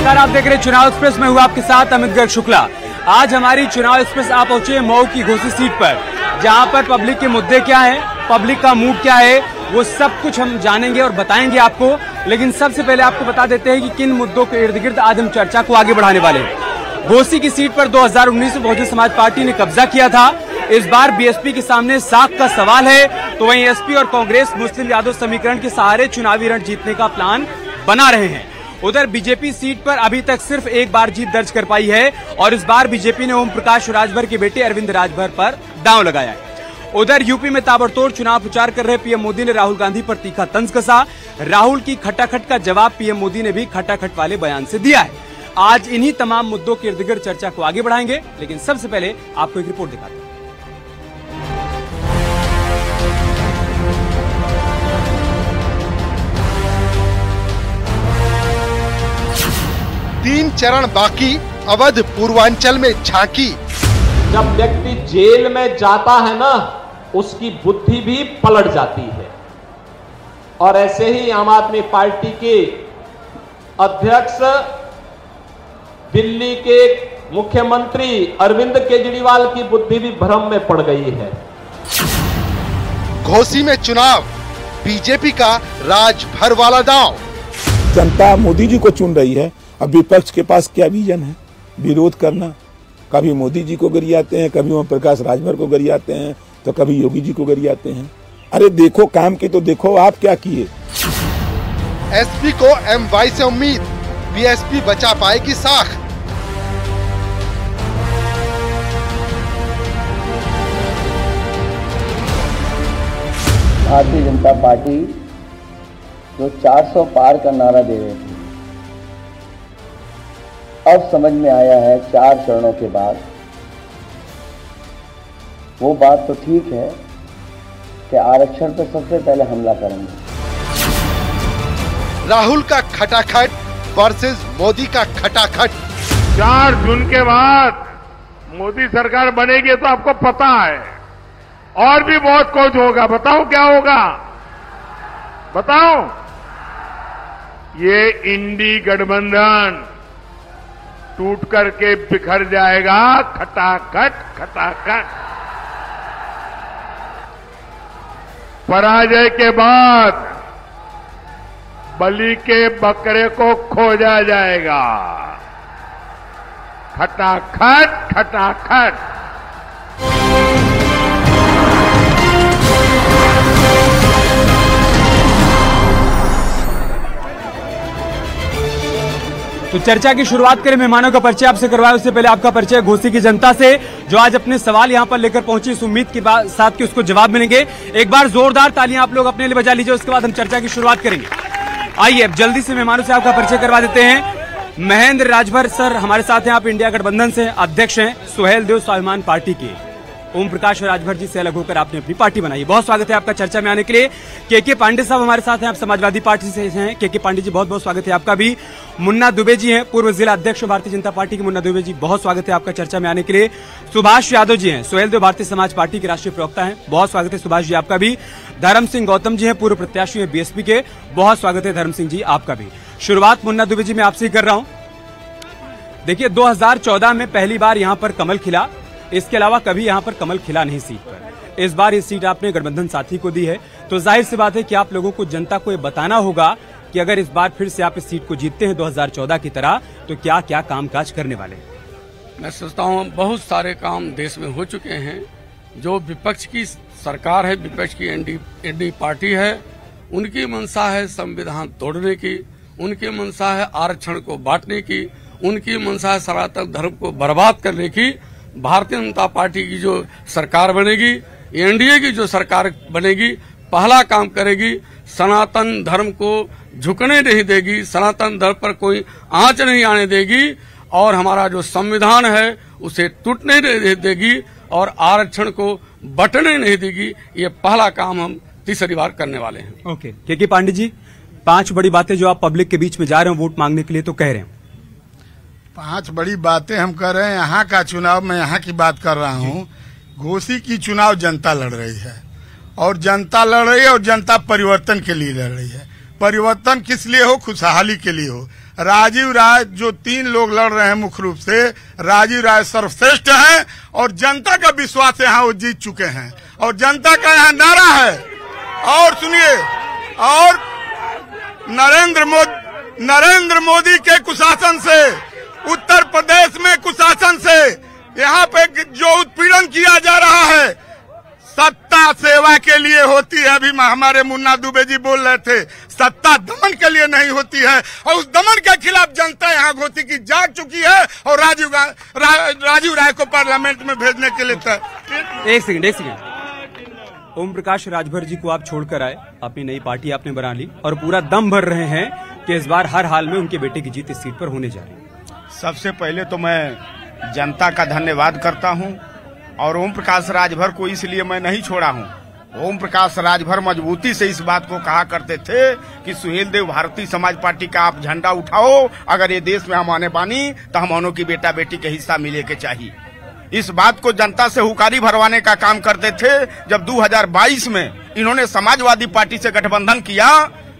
नमस्कार, आप देख रहे हैं चुनाव एक्सप्रेस में। हूँ आपके साथ अमित गर्ग शुक्ला। आज हमारी चुनाव एक्सप्रेस आप पहुंचे मऊ की घोसी सीट पर, जहां पर पब्लिक के मुद्दे क्या हैं, पब्लिक का मूड क्या है, वो सब कुछ हम जानेंगे और बताएंगे आपको। लेकिन सबसे पहले आपको बता देते हैं कि किन मुद्दों के इर्द गिर्द आज हम चर्चा को आगे बढ़ाने वाले हैं। घोसी की सीट पर 2019 में बहुजन समाज पार्टी ने कब्जा किया था। इस बार बीएसपी के सामने साख का सवाल है, तो वहीं एसपी और कांग्रेस मुस्लिम यादव समीकरण के सहारे चुनावी रण जीतने का प्लान बना रहे हैं। उधर बीजेपी सीट पर अभी तक सिर्फ एक बार जीत दर्ज कर पाई है और इस बार बीजेपी ने ओम प्रकाश राजभर के बेटे अरविंद राजभर पर दांव लगाया है। उधर यूपी में ताबड़तोड़ चुनाव प्रचार कर रहे पीएम मोदी ने राहुल गांधी पर तीखा तंज कसा। राहुल की खटाखट का जवाब पीएम मोदी ने भी खटाखट वाले बयान से दिया है। आज इन्हीं तमाम मुद्दों के इर्द गिर्द चर्चा को आगे बढ़ाएंगे, लेकिन सबसे पहले आपको एक रिपोर्ट दिखाते हैं। तीन चरण बाकी, अवध पूर्वांचल में झांकी। जब व्यक्ति जेल में जाता है ना, उसकी बुद्धि भी पलट जाती है। और ऐसे ही आम आदमी पार्टी के अध्यक्ष दिल्ली के मुख्यमंत्री अरविंद केजरीवाल की बुद्धि भी भ्रम में पड़ गई है। घोसी में चुनाव, बीजेपी का राजभर वाला दांव। जनता मोदी जी को चुन रही है। अब विपक्ष के पास क्या विजन है? विरोध करना। कभी मोदी जी को गरियाते हैं, कभी ओम प्रकाश राजभर को गरियाते हैं, तो कभी योगी जी को गरियाते हैं। अरे देखो काम की तो देखो, आप क्या किए। एसपी को एमवाई से उम्मीद, बीएसपी बचा पाएगी साख। भारतीय जनता पार्टी जो 400 पार का नारा दे रही थी, अब समझ में आया है 4 चरणों के बाद। वो बात तो ठीक है कि आरक्षण पर सबसे पहले हमला करेंगे। राहुल का खटाखट वर्सेस मोदी का खटाखट। 4 जून के बाद मोदी सरकार बनेगी तो आपको पता है, और भी बहुत कुछ होगा। बताओ क्या होगा, बताओ। ये इंडी गठबंधन टूट करके बिखर जाएगा, खटाखट खटाखट। पराजय के बाद बलि के बकरे को खोजा जाएगा, खटाखट खटाखट। तो चर्चा की शुरुआत करें। मेहमानों का परिचय आपसे करवाएं, उससे पहले आपका परिचय घोसी की जनता से, जो आज अपने सवाल यहां पर लेकर पहुंची, इस उम्मीद के साथ कि उसको जवाब मिलेंगे। एक बार जोरदार तालियां आप लोग अपने लिए बजा लीजिए, उसके बाद हम चर्चा की शुरुआत करेंगे। आइए अब जल्दी से मेहमानों से आपका परिचय करवा देते हैं। महेंद्र राजभर सर हमारे साथ हैं, आप इंडिया गठबंधन से अध्यक्ष हैं। सुहेल देव स्वाभिमान पार्टी के। ओम प्रकाश राजभर जी से अलग होकर आपने अपनी पार्टी बनाई। बहुत स्वागत है आपका चर्चा में आने के लिए। के पांडे साहब हमारे साथ हैं, आप समाजवादी पार्टी से हैं। के पांडे जी बहुत बहुत स्वागत है आपका भी। मुन्ना दुबे जी हैं, पूर्व जिला अध्यक्ष भारतीय जनता पार्टी के। मुन्ना दुबे जी बहुत स्वागत है आपका चर्चा में आने के लिए। सुभाष यादव जी हैं, सुहेल देव भारतीय समाज पार्टी के राष्ट्रीय प्रवक्ता हैं। बहुत स्वागत है सुभाष जी आपका भी। धर्म सिंह गौतम जी हैं, पूर्व प्रत्याशी हैं बीएसपी के। बहुत स्वागत है धर्म सिंह जी आपका भी। शुरुआत मुन्ना दुबे जी मैं आपसे ही कर रहा हूं। देखिए 2014 में पहली बार यहाँ पर कमल खिला, इसके अलावा कभी यहाँ पर कमल खिला नहीं सीट पर। इस बार ये सीट आपने गठबंधन साथी को दी है, तो जाहिर सी बात है कि आप लोगों को, जनता को ये बताना होगा कि अगर इस बार फिर से आप इस सीट को जीतते हैं 2014 की तरह, तो क्या क्या कामकाज करने वाले हैं। मैं सोचता हूँ बहुत सारे काम देश में हो चुके हैं। जो विपक्ष की सरकार है, विपक्ष की एनडीए पार्टी है, उनकी मंशा है संविधान तोड़ने की, उनकी मंशा है आरक्षण को बांटने की, उनकी मंशा है सनातन धर्म को बर्बाद करने की। भारतीय जनता पार्टी की जो सरकार बनेगी, एनडीए की जो सरकार बनेगी, पहला काम करेगी, सनातन धर्म को झुकने नहीं देगी, सनातन धर्म पर कोई आंच नहीं आने देगी, और हमारा जो संविधान है उसे टूटने नहीं देगी, और आरक्षण को बंटने नहीं देगी। ये पहला काम हम तीसरी बार करने वाले हैं। ओके, के पांडे जी, 5 बड़ी बातें जो आप पब्लिक के बीच में जा रहे हो वोट मांगने के लिए, तो कह रहे हैं 5 बड़ी बातें हम कर रहे हैं। यहाँ का चुनाव, मैं यहाँ की बात कर रहा हूँ। घोसी की चुनाव जनता लड़ रही है, और जनता लड़ रही है, और जनता परिवर्तन के लिए लड़ रही है। परिवर्तन किस लिए हो? खुशहाली के लिए हो। राजीव राय जो 3 लोग लड़ रहे हैं मुख्य रूप से, राजीव राय सर्वश्रेष्ठ हैं और जनता का विश्वास यहाँ वो जीत चुके हैं और जनता का यहाँ नारा है। और सुनिए, और नरेंद्र मोदी के कुशासन से, उत्तर प्रदेश में कुशासन से यहाँ पे जो उत्पीड़न किया जा रहा है, सत्ता सेवा के लिए होती है। अभी हमारे मुन्ना दुबे जी बोल रहे थे, सत्ता दमन के लिए नहीं होती है और उस दमन के खिलाफ जनता यहाँ घोषी की जाग चुकी है और राजीव राय को पार्लियामेंट में भेजने के लिए एक सेकंड ओम प्रकाश राजभर जी को आप छोड़कर आए, अपनी नई पार्टी आपने बना ली और पूरा दम भर रहे हैं कि इस बार हर हाल में उनके बेटे की जीत इस सीट पर होने जा रही है। सबसे पहले तो मैं जनता का धन्यवाद करता हूं और ओम प्रकाश राजभर को इसलिए मैं नहीं छोड़ा हूं। ओम प्रकाश राजभर मजबूती से इस बात को कहा करते थे कि सुहेल देव भारतीय समाज पार्टी का आप झंडा उठाओ, अगर ये देश में हम आने बानी तो हम दोनों की बेटा बेटी के हिस्सा मिले के चाहिए। इस बात को जनता से हुकारी भरवाने का काम करते थे। जब 2022 में इन्होंने समाजवादी पार्टी से गठबंधन किया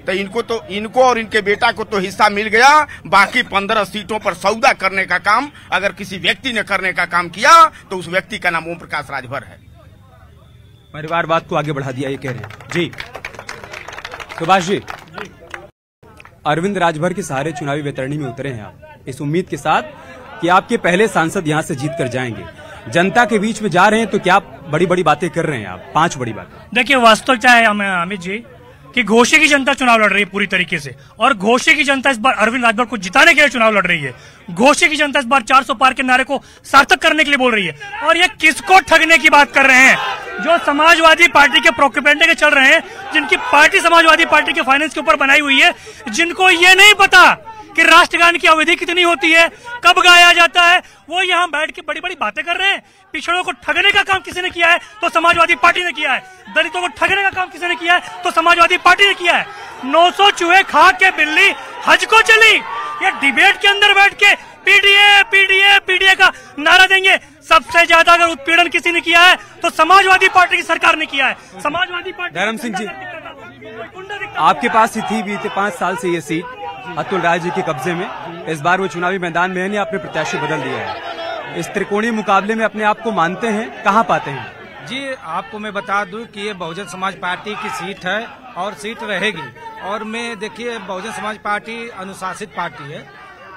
तो इनको और इनके बेटा को तो हिस्सा मिल गया, बाकी 15 सीटों पर सौदा करने का काम अगर किसी व्यक्ति ने करने का काम किया तो उस व्यक्ति का नाम ओम प्रकाश राजभर है। परिवार बात को आगे बढ़ा दिया ये कह रहे हैं जी। सुभाष जी, अरविंद राजभर के सहारे चुनावी वैतरणी में उतरे हैं आप इस उम्मीद के साथ कि आपके पहले सांसद यहां से जीत कर जाएंगे। जनता के बीच में जा रहे हैं तो क्या बड़ी बड़ी बातें कर रहे हैं आप? 5 बड़ी बातें। देखिए, वास्तविकता है अमित जी कि घोषी की जनता चुनाव लड़ रही है पूरी तरीके से और घोषी की जनता इस बार अरविंद राजभर को जिताने के लिए चुनाव लड़ रही है। घोषी की जनता इस बार 400 पार के नारे को सार्थक करने के लिए बोल रही है। और ये किसको ठगने की बात कर रहे हैं? जो समाजवादी पार्टी के प्रोपेगेंडे के चल रहे हैं, जिनकी पार्टी समाजवादी पार्टी के फाइनेंस के ऊपर बनाई हुई है, जिनको ये नहीं पता कि राष्ट्रगान की अवधि कितनी होती है, कब गाया जाता है, वो यहाँ बैठ के बड़ी बड़ी बातें कर रहे हैं। पिछड़ों को ठगने का काम किसी ने किया है तो समाजवादी पार्टी ने किया है। दलितों को ठगने का काम किसी ने किया है तो समाजवादी पार्टी ने किया है। 900 चूहे खा के बिल्ली हज को चली। ये डिबेट के अंदर बैठ के पीडीए पीडीए पीडीए का नारा देंगे। सबसे ज्यादा अगर उत्पीड़न किसी ने किया है तो समाजवादी पार्टी की सरकार ने किया है। समाजवादी पार्टी धर्म सिंह जी, आपके पास ही थी बीते 5 साल से ये सीट अतुल राय जी के कब्जे में। इस बार वो चुनावी मैदान में है नहीं, आपने प्रत्याशी बदल दिया है। इस त्रिकोणीय मुकाबले में अपने आप को मानते हैं, कहाँ पाते हैं? जी, आपको मैं बता दूं कि ये बहुजन समाज पार्टी की सीट है और सीट रहेगी। और मैं देखिए, बहुजन समाज पार्टी अनुशासित पार्टी है।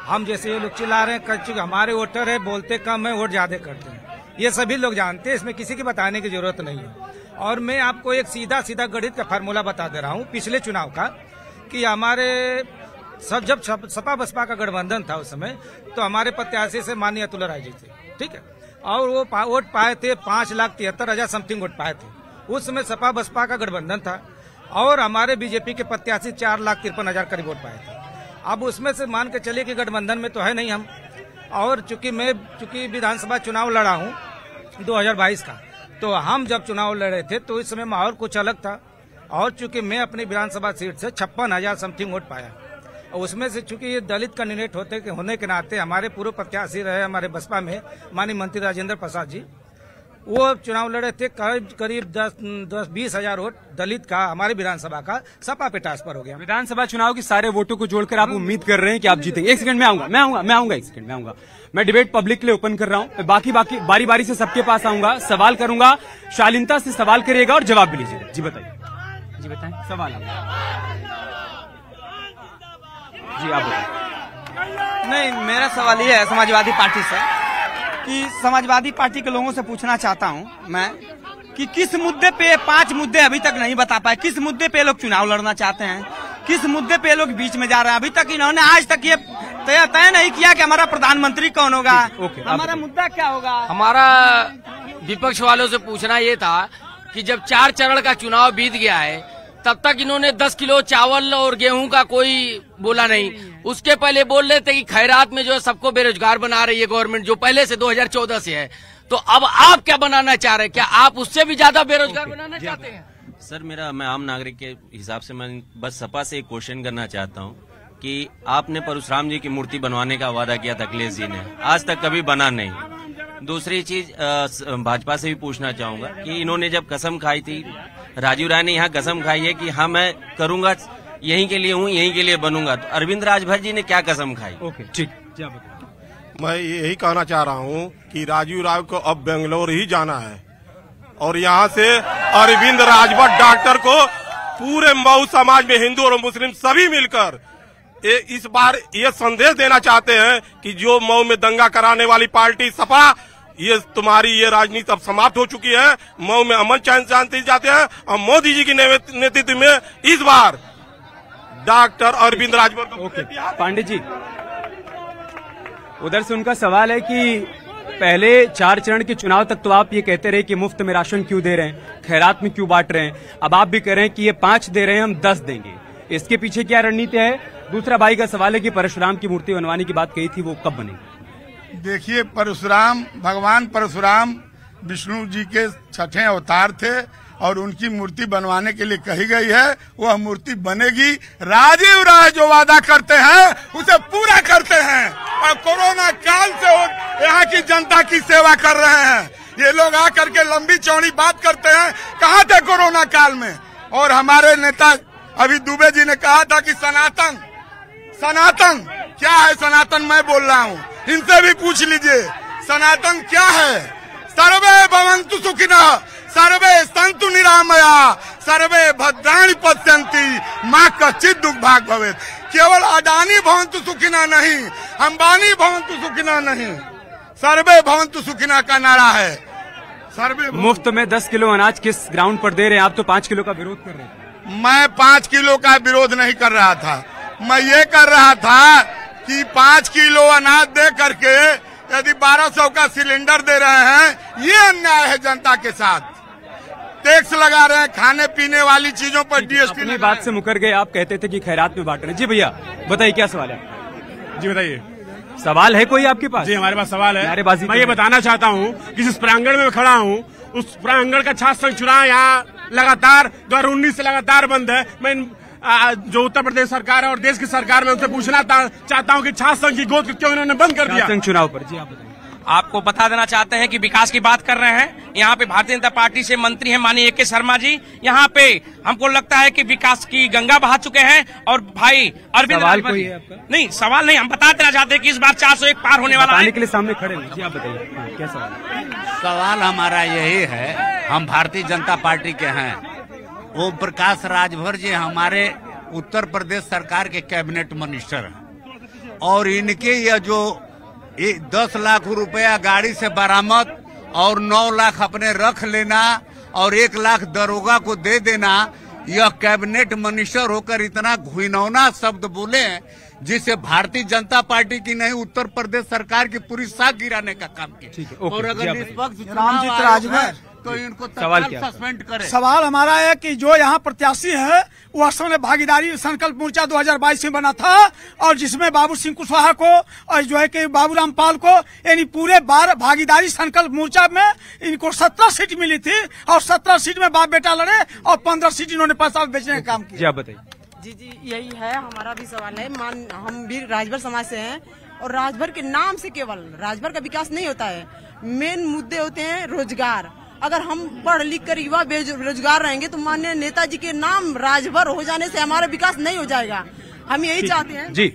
हम जैसे ये लोग चिल्ला रहे हैं, चूंकि हमारे वोटर है, बोलते कम है, वोट ज्यादा करते हैं, ये सभी लोग जानते हैं, इसमें किसी की बताने की जरूरत नहीं है। और मैं आपको एक सीधा सीधा गणित का फार्मूला बता दे रहा हूँ पिछले चुनाव का, कि हमारे जब सपा बसपा का गठबंधन था उस समय, तो हमारे प्रत्याशी से माननीय अतुल राय जी थे, ठीक है, और वो वोट पाए थे 5,73,000 समथिंग वोट पाए थे। उस समय सपा बसपा का गठबंधन था और हमारे बीजेपी के प्रत्याशी 4,53,000 करीब वोट पाए थे। अब उसमें से मान के चलिए कि गठबंधन में तो है नहीं हम, और चूंकि विधानसभा चुनाव लड़ा हूँ 2022 का, तो हम जब चुनाव लड़े थे तो इस समय माहौल कुछ अलग था। और चूंकि मैं अपनी विधानसभा सीट से 56,000 समथिंग वोट पाया, और उसमें से चूंकि ये दलित कैंडिडेट होने के नाते हमारे पूर्व प्रत्याशी रहे हमारे बसपा में माननीय मंत्री राजेंद्र प्रसाद जी, वो चुनाव लड़े थे, करीब 10-20 हजार वोट दलित का हमारे विधानसभा का सपा पे ट्रांसफर हो गया। विधानसभा चुनाव के सारे वोटों को जोड़कर आप उम्मीद कर रहे हैं कि आप जीतेंगे? एक सेकंड में आऊंगा, एक सेकंड में आऊंगा। मैं डिबेट पब्लिक के लिए ओपन कर रहा हूँ, बाकी बारी बारी से सबके पास आऊंगा, सवाल करूंगा, शालीनता से सवाल करिएगा और जवाब भी लीजिएगा। जी बताइए। जी बताएं सवाल जी आप बताएं। नहीं, मेरा सवाल ये है समाजवादी पार्टी से कि समाजवादी पार्टी के लोगों से पूछना चाहता हूं मैं कि किस मुद्दे पे 5 मुद्दे अभी तक नहीं बता पाए, किस मुद्दे पे लोग चुनाव लड़ना चाहते हैं, किस मुद्दे पे लोग बीच में जा रहे हैं। अभी तक इन्होंने आज तक ये तय नहीं किया कि हमारा प्रधानमंत्री कौन होगा, हमारा मुद्दा क्या होगा। हमारा विपक्ष वालों से पूछना ये था कि जब 4 चरण का चुनाव बीत गया है तब तक इन्होंने 10 किलो चावल और गेहूं का कोई बोला नहीं। उसके पहले बोल रहे थे कि खैरात में जो है सबको बेरोजगार बना रही है गवर्नमेंट, जो पहले से 2014 से है। तो अब आप क्या बनाना चाह रहे हैं? क्या आप उससे भी ज्यादा बेरोजगार बनाना चाहते हैं? सर, मैं आम नागरिक के हिसाब से मैं बस सपा से एक क्वेश्चन करना चाहता हूं कि आपने परशुराम जी की मूर्ति बनवाने का वादा किया था अखिलेश जी ने, आज तक कभी बना नहीं। दूसरी चीज भाजपा से भी पूछना चाहूंगा कि इन्होंने जब कसम खाई थी, राजीव राय ने यहाँ कसम खाई है कि हाँ मैं करूंगा यहीं के लिए हूँ, यहीं के लिए बनूंगा। तो अरविंद राजभर जी ने क्या कसम खाई? ओके, ठीक। मैं यही कहना चाह रहा हूँ कि राजीव राव को अब बेंगलोर ही जाना है और यहाँ से अरविंद राजभर डॉक्टर को पूरे मऊ समाज में हिंदू और मुस्लिम सभी मिलकर इस बार ये संदेश देना चाहते हैं कि जो मऊ में दंगा कराने वाली पार्टी सपा, ये तुम्हारी ये राजनीति अब समाप्त हो चुकी है। मऊ में अमन चैन शांति चाहते हैं और मोदी जी की नेतृत्व में इस बार डॉक्टर अरविंद राजभर को। पांडे जी, उधर से उनका सवाल है कि पहले 4 चरण के चुनाव तक तो आप ये कहते रहे कि मुफ्त में राशन क्यों दे रहे हैं, खैरात में क्यों बांट रहे हैं, अब आप भी कह रहे हैं कि ये 5 दे रहे हैं, हम 10 देंगे। इसके पीछे क्या रणनीति है? दूसरा भाई का सवाल है कि परशुराम की मूर्ति बनवाने की बात कही थी, वो कब बनेगी? देखिए, परशुराम, भगवान परशुराम विष्णु जी के 6ठे अवतार थे और उनकी मूर्ति बनवाने के लिए कही गई है। वह मूर्ति बनेगी। राजीव राय जो वादा करते हैं उसे पूरा करते हैं और कोरोना काल से यहाँ की जनता की सेवा कर रहे हैं। ये लोग आकर के लंबी चौड़ी बात करते हैं, कहाँ थे कोरोना काल में? और हमारे नेता अभी दुबे जी ने कहा था कि सनातन क्या है? सनातन मैं बोल रहा हूँ, इनसे भी पूछ लीजिए सनातन क्या है। सर्वे भवन्तु सुखिनः, सर्वे सन्तु निरामया, सर्वे भद्राणि पश्यन्ति, माँ कश्चित् दुख भाग भवेत्। केवल अडानी भवन्तु सुखिनः नहीं, अंबानी भवन्तु सुखिनः नहीं, सर्वे भवन्तु सुखिनः का नारा है। सर्वे मुफ्त में 10 किलो अनाज किस ग्राउंड पर दे रहे हैं? आप तो 5 किलो का विरोध कर रहे हैं। मैं 5 किलो का विरोध नहीं कर रहा था, मैं ये कर रहा था कि 5 किलो अनाज दे करके यदि 1200 का सिलेंडर दे रहे हैं, ये अन्याय है जनता के साथ। टैक्स लगा रहे हैं, खाने पीने वाली चीजों पर जीएसटी। अपनी बात से मुकर गए, आप कहते थे कि खैरात में बांट रहे हैं। जी भैया बताइए, क्या सवाल है? जी बताइए, सवाल है कोई आपके पास? जी हमारे पास सवाल है। नारेबाजी मैं ये बताना चाहता हूँ कि जिस प्रांगण में मैं खड़ा हूँ, उस प्रांगण का छात्र संघ चुनाव यहाँ लगातार 2019 से लगातार बंद है। मैं जो उत्तर प्रदेश सरकार है और देश की सरकार में उनसे पूछना चाहता हूँ कि छात्र संघ की गोद क्यों इन्होंने बंद कर दिया? चुनाव पर जी आप बताइए। आपको बता देना चाहते हैं कि विकास की बात कर रहे हैं। यहाँ पे भारतीय जनता पार्टी से मंत्री हैं माननीय ए.के. शर्मा जी। यहाँ पे हमको लगता है कि विकास की गंगा बहा चुके हैं और भाई अरविंद राजभर नहीं, सवाल नहीं, हम बता देना चाहते हैं कि इस बार 401 पार होने वाला है। के लिए सामने खड़े हैं जी, आप बताइए क्या सवाल? सवाल हमारा यही है, हम भारतीय जनता पार्टी के हैं। ओम प्रकाश राजभर जी हमारे उत्तर प्रदेश सरकार के कैबिनेट मिनिस्टर हैं और इनके यह जो 10 लाख रुपया गाड़ी से बरामद और 9 लाख अपने रख लेना और 1 लाख दरोगा को दे देना, यह कैबिनेट मिनिस्टर होकर इतना घिनौना शब्द बोले जिससे भारतीय जनता पार्टी की नहीं उत्तर प्रदेश सरकार की पूरी साख गिराने का काम किया। और अगर निष्पक्ष चुनाव राजभर तो इनको तत्काल सस्पेंड करे। सवाल हमारा है कि जो यहाँ प्रत्याशी है वो असल में भागीदारी संकल्प मोर्चा 2022 में बना था और जिसमें बाबू सिंह कुशवाहा को और जो है कि बाबूराम पाल को, यानी पूरे भागीदारी संकल्प मोर्चा में इनको 17 सीट मिली थी और 17 सीट में बाप बेटा लड़े और 15 सीट इन्होंने पैसा बेचने का काम किया। बताइए। जी यही है, हमारा भी सवाल है। हम भी राजभर समाज से हैं और राजभर के नाम से केवल राजभर का विकास नहीं होता है। मेन मुद्दे होते हैं रोजगार। अगर हम पढ़ लिख कर युवा बेरोजगार रहेंगे तो माननीय नेताजी के नाम राजभर हो जाने से हमारा विकास नहीं हो जाएगा। हम यही चाहते हैं। जी,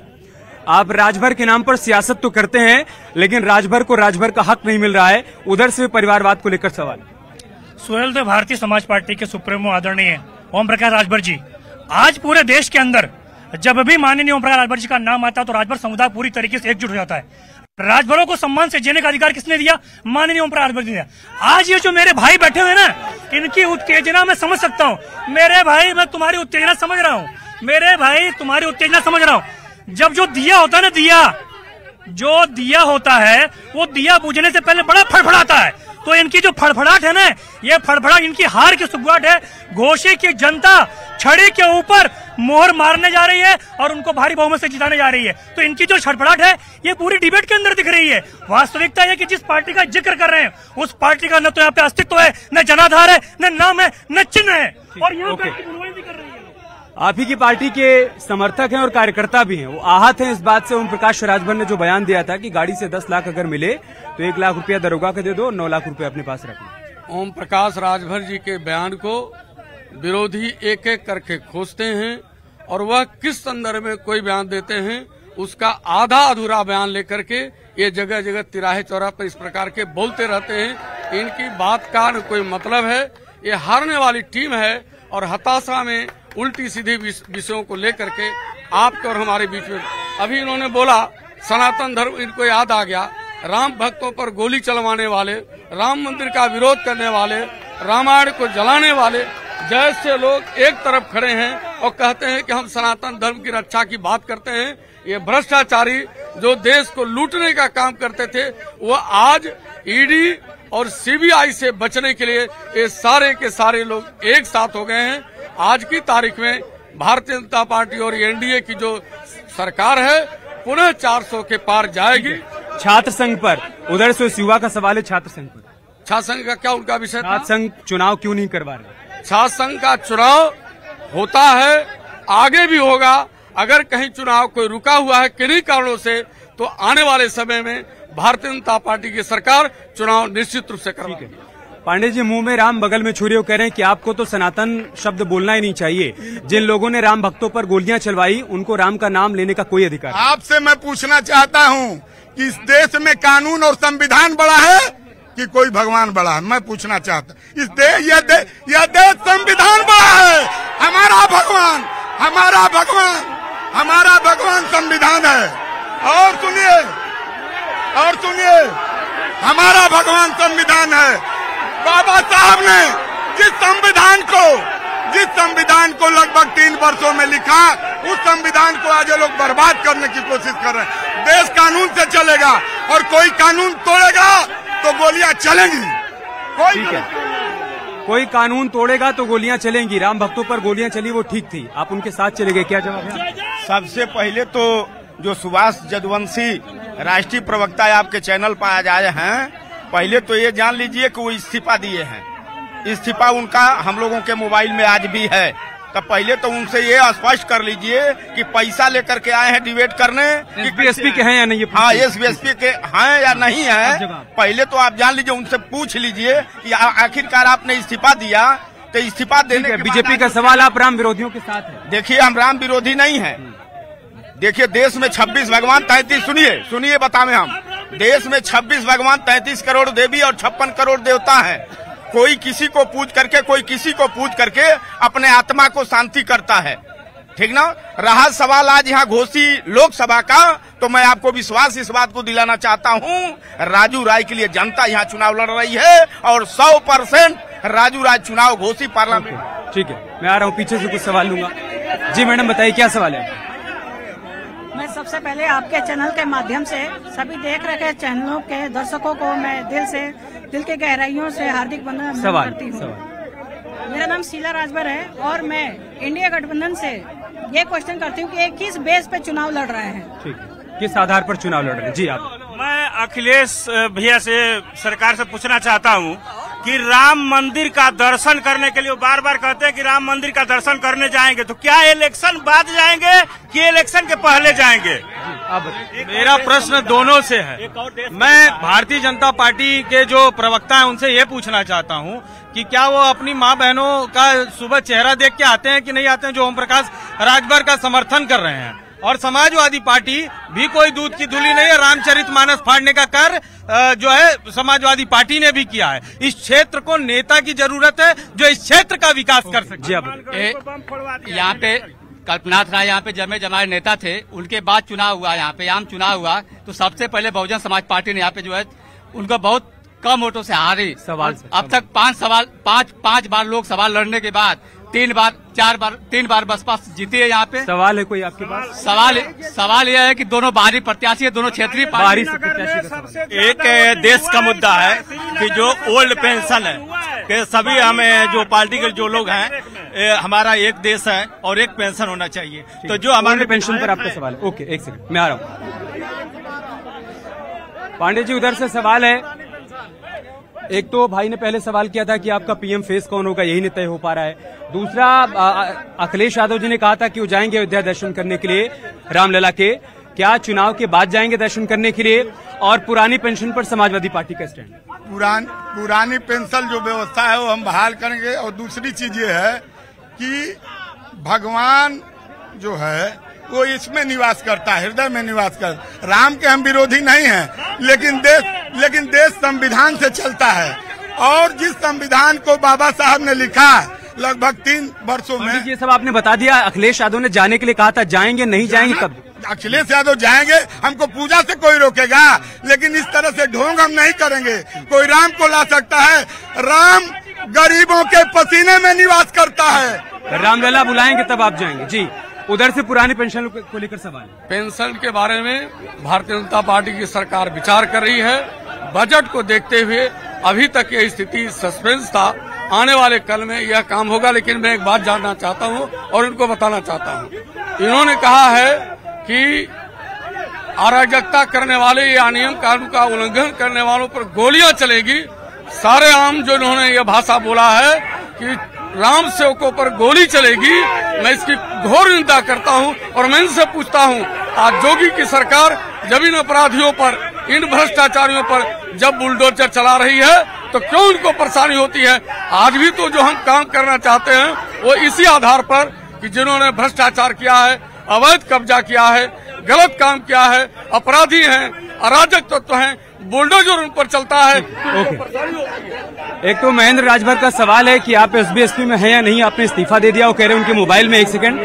आप राजभर के नाम पर सियासत तो करते हैं लेकिन राजभर को राजभर का हक नहीं मिल रहा है। उधर से परिवारवाद को लेकर सवाल। सुहेल देव, भारतीय समाज पार्टी के सुप्रीमो आदरणीय ओम प्रकाश राजभर जी, आज पूरे देश के अंदर जब भी माननीय ओम प्रकाश राजभर जी का नाम आता है तो राजभर समुदाय पूरी तरीके से एकजुट हो जाता है। राजभरों को सम्मान से जीने का अधिकार किसने दिया? माननीय ओम प्रकाश राजभर जी ने। आज ये जो मेरे भाई बैठे हुए ना, इनकी उत्तेजना मैं समझ सकता हूँ। मेरे भाई, मैं तुम्हारी उत्तेजना समझ रहा हूँ। मेरे भाई, तुम्हारी उत्तेजना समझ रहा हूँ। जब जो दिया होता है ना, जो दिया होता है वो दिया बुझने से पहले बड़ा फड़फड़ाता है। तो इनकी जो फड़फड़ाहट है ना, ये फड़फड़ाहट इनकी हार की सुगवाट है। घोषे की जनता छड़ी के ऊपर मोहर मारने जा रही है और उनको भारी बहुमत से जिताने जा रही है। तो इनकी जो छड़फड़ाहट है ये पूरी डिबेट के अंदर दिख रही है। वास्तविकता है कि जिस पार्टी का जिक्र कर रहे हैं उस पार्टी का न तो यहाँ पे अस्तित्व है, न जनाधार है, न नाम है, न चिन्ह है और यहाँ पे कर रही है। आप ही की पार्टी के समर्थक हैं और कार्यकर्ता भी हैं, वो आहत हैं इस बात से। ओम प्रकाश राजभर ने जो बयान दिया था कि गाड़ी से 10 लाख अगर मिले तो 1 लाख रुपया दरोगा को दे दो, 9 लाख रुपया अपने पास रखो। ओम प्रकाश राजभर जी के बयान को विरोधी एक एक करके खोजते हैं और वह किस संदर्भ में कोई बयान देते हैं, उसका आधा अधूरा बयान लेकर के ये जगह जगह तिराहे चौराहे पर इस प्रकार के बोलते रहते हैं। इनकी बात का न कोई मतलब है। ये हारने वाली टीम है और हताशा में उल्टी सीधी विषयों को लेकर के आपके और हमारे बीच में अभी इन्होंने बोला सनातन धर्म, इनको याद आ गया। राम भक्तों पर गोली चलवाने वाले, राम मंदिर का विरोध करने वाले, रामायण को जलाने वाले जैसे लोग एक तरफ खड़े हैं और कहते हैं कि हम सनातन धर्म की रक्षा की बात करते हैं। ये भ्रष्टाचारी जो देश को लूटने का काम करते थे, वो आज ईडी और सीबीआई से बचने के लिए ये सारे के सारे लोग एक साथ हो गए हैं। आज की तारीख में भारतीय जनता पार्टी और एनडीए की जो सरकार है पुनः 400 के पार जाएगी। छात्र संघ पर उधर से उस युवा का सवाल है, छात्र संघ पर। छात्र संघ का क्या उनका विषय था? छात्र संघ चुनाव क्यों नहीं करवा रहे? छात्र संघ का चुनाव होता है, आगे भी होगा। अगर कहीं चुनाव कोई रुका हुआ है किन्हीं कारणों से, तो आने वाले समय में भारतीय जनता पार्टी की सरकार चुनाव निश्चित रूप से करवाएगी। पांडे जी, मुंह में राम बगल में छुरी, कह रहे हैं कि आपको तो सनातन शब्द बोलना ही नहीं चाहिए। जिन लोगों ने राम भक्तों पर गोलियां चलवाई उनको राम का नाम लेने का कोई अधिकार नहीं। आपसे मैं पूछना चाहता हूं कि इस देश में कानून और संविधान बड़ा है कि कोई भगवान बड़ा है? मैं पूछना चाहता हूं। यह देश संविधान बड़ा है। हमारा भगवान संविधान है। और सुनिए हमारा भगवान संविधान है। बाबा साहब ने जिस संविधान को लगभग 3 वर्षों में लिखा, उस संविधान को आज ये लोग बर्बाद करने की कोशिश कर रहे हैं। देश कानून से चलेगा और कोई कानून तोड़ेगा तो गोलियां चलेंगी। कोई कानून तोड़ेगा तो गोलियां चलेंगी। राम भक्तों पर गोलियां चली वो ठीक थी, आप उनके साथ चले गए, क्या जवाब है? सबसे पहले तो जो सुभाष जदवंशी राष्ट्रीय प्रवक्ता आपके चैनल पर आज आए हैं, पहले तो ये जान लीजिए कि वो इस्तीफा दिए हैं। इस्तीफा उनका हम लोगों के मोबाइल में आज भी है। तो पहले तो उनसे ये स्पष्ट कर लीजिए कि पैसा लेकर के आए हैं डिबेट करने, एसपीएसपी के हैं या नहीं? हाँ, एसपीएसपी के हैं या नहीं है, पहले तो आप जान लीजिए, उनसे पूछ लीजिए कि आखिरकार आपने इस्तीफा दिया तो इस्तीफा देने के बीजेपी का सवाल, आप राम विरोधियों के साथ हैं? देखिए, हम राम विरोधी नहीं है। देखिए, देश में 26 भगवान 33 सुनिए बतावे हम, देश में 26 भगवान 33 करोड़ देवी और 56 करोड़ देवता हैं। कोई किसी को पूछ करके अपने आत्मा को शांति करता है, ठीक ना। रहा सवाल आज यहाँ घोसी लोकसभा का, तो मैं आपको विश्वास इस बात को दिलाना चाहता हूँ, राजू राय के लिए जनता यहाँ चुनाव लड़ रही है और 100% राजू राय चुनाव घोसी पार्लियामेंट। ठीक है, मैं आ रहा हूँ, पीछे से कुछ सवाल लूंगा। जी मैडम, बताइए क्या सवाल है? मैं सबसे पहले आपके चैनल के माध्यम से सभी देख रहे चैनलों के दर्शकों को मैं दिल के गहराइयों से हार्दिक वंदन करती हूँ। मेरा नाम शीला राजभर है और मैं इंडिया गठबंधन से ये क्वेश्चन करती हूँ कि ये किस बेस पे चुनाव लड़ रहे हैं? ठीक है, किस आधार पर चुनाव लड़ रहे हैं? जी आप। मैं अखिलेश भैया से, सरकार से पूछना चाहता हूँ कि राम मंदिर का दर्शन करने के लिए बार बार कहते हैं कि राम मंदिर का दर्शन करने जाएंगे, तो क्या इलेक्शन बाद जाएंगे कि इलेक्शन के पहले जाएंगे? अब मेरा प्रश्न दोनों से है। मैं भारतीय जनता पार्टी के जो प्रवक्ता हैं उनसे ये पूछना चाहता हूँ कि क्या वो अपनी माँ बहनों का सुबह चेहरा देख के आते हैं कि नहीं आते हैं, जो ओम प्रकाश राजभर का समर्थन कर रहे हैं? और समाजवादी पार्टी भी कोई दूध की धूली नहीं है। रामचरितमानस फाड़ने का कार्य जो है समाजवादी पार्टी ने भी किया है। इस क्षेत्र को नेता की जरूरत है जो इस क्षेत्र का विकास कर सके। यहाँ पे कल्पनाथ राय यहाँ पे जमाए नेता थे, उनके बाद चुनाव हुआ, यहाँ पे आम चुनाव हुआ, तो सबसे पहले बहुजन समाज पार्टी ने यहाँ पे जो है उनको बहुत कम वोटों से हारी। अब तक 5 बार लोग सवाल लड़ने के बाद 3 बार बसपा जीती है यहाँ पे। सवाल है कोई आपके पास? सवाल यह है कि दोनों बाहरी प्रत्याशी है, दोनों क्षेत्रीय बाहरी प्रत्याशी। एक देश का मुद्दा है कि जो ओल्ड पेंशन है कि सभी हमें जो पार्टी के जो लोग हैं, हमारा एक देश है और एक पेंशन होना चाहिए। तो जो हमारे पेंशन पर आपका सवाल है? ओके, एक सेकंड मैं आ रहा हूँ। पांडे जी, उधर से सवाल है। एक तो भाई ने पहले सवाल किया था कि आपका पीएम फेस कौन होगा, यही नहीं तय हो पा रहा है। दूसरा, अखिलेश यादव जी ने कहा था कि वो जाएंगे अयोध्या दर्शन करने के लिए रामलला के, क्या चुनाव के बाद जाएंगे दर्शन करने के लिए? और पुरानी पेंशन पर समाजवादी पार्टी का स्टैंड? पुरानी पेंशन जो व्यवस्था है वो हम बहाल करेंगे। और दूसरी चीज ये है कि भगवान जो है वो इसमें निवास करता है, हृदय में निवास कर। राम के हम विरोधी नहीं हैं, लेकिन देश संविधान से चलता है, और जिस संविधान को बाबा साहब ने लिखा लगभग 3 वर्षों में। ये सब आपने बता दिया। अखिलेश यादव ने जाने के लिए कहा था, जाएंगे नहीं जाएंगे कब? अखिलेश यादव जाएंगे, हमको पूजा से कोई रोकेगा, लेकिन इस तरह से ढोंग हम नहीं करेंगे। कोई राम को ला सकता है, राम गरीबों के पसीने में निवास करता है। रामलला बुलाएंगे तब आप जाएंगे। जी, उधर से पुरानी पेंशन को लेकर सवाल। पेंशन के बारे में भारतीय जनता पार्टी की सरकार विचार कर रही है। बजट को देखते हुए अभी तक ये स्थिति सस्पेंस था, आने वाले कल में यह काम होगा। लेकिन मैं एक बात जानना चाहता हूँ और इनको बताना चाहता हूँ। इन्होंने कहा है कि अराजकता करने वाले या नियम कानून का उल्लंघन करने वालों पर गोलियां चलेगी। सारे आम जो इन्होंने यह भाषा बोला है कि राम सेवकों पर गोली चलेगी, मैं इसकी घोर निंदा करता हूं। और मैं इनसे पूछता हूं, आज जोगी की सरकार जब इन अपराधियों पर, इन भ्रष्टाचारियों पर जब बुलडोजर चला रही है तो क्यों इनको परेशानी होती है? आज भी तो जो हम काम करना चाहते हैं वो इसी आधार पर कि जिन्होंने भ्रष्टाचार किया है, अवैध कब्जा किया है, गलत काम किया है, अपराधी हैं, अराजक तत्व हैं, बुलडोजर उन पर चलता है। एक तो महेंद्र राजभर का सवाल है कि आप एसबीएसपी में हैं या नहीं, आपने इस्तीफा दे दिया, वो कह रहे हैं उनके मोबाइल में। 1 सेकंड।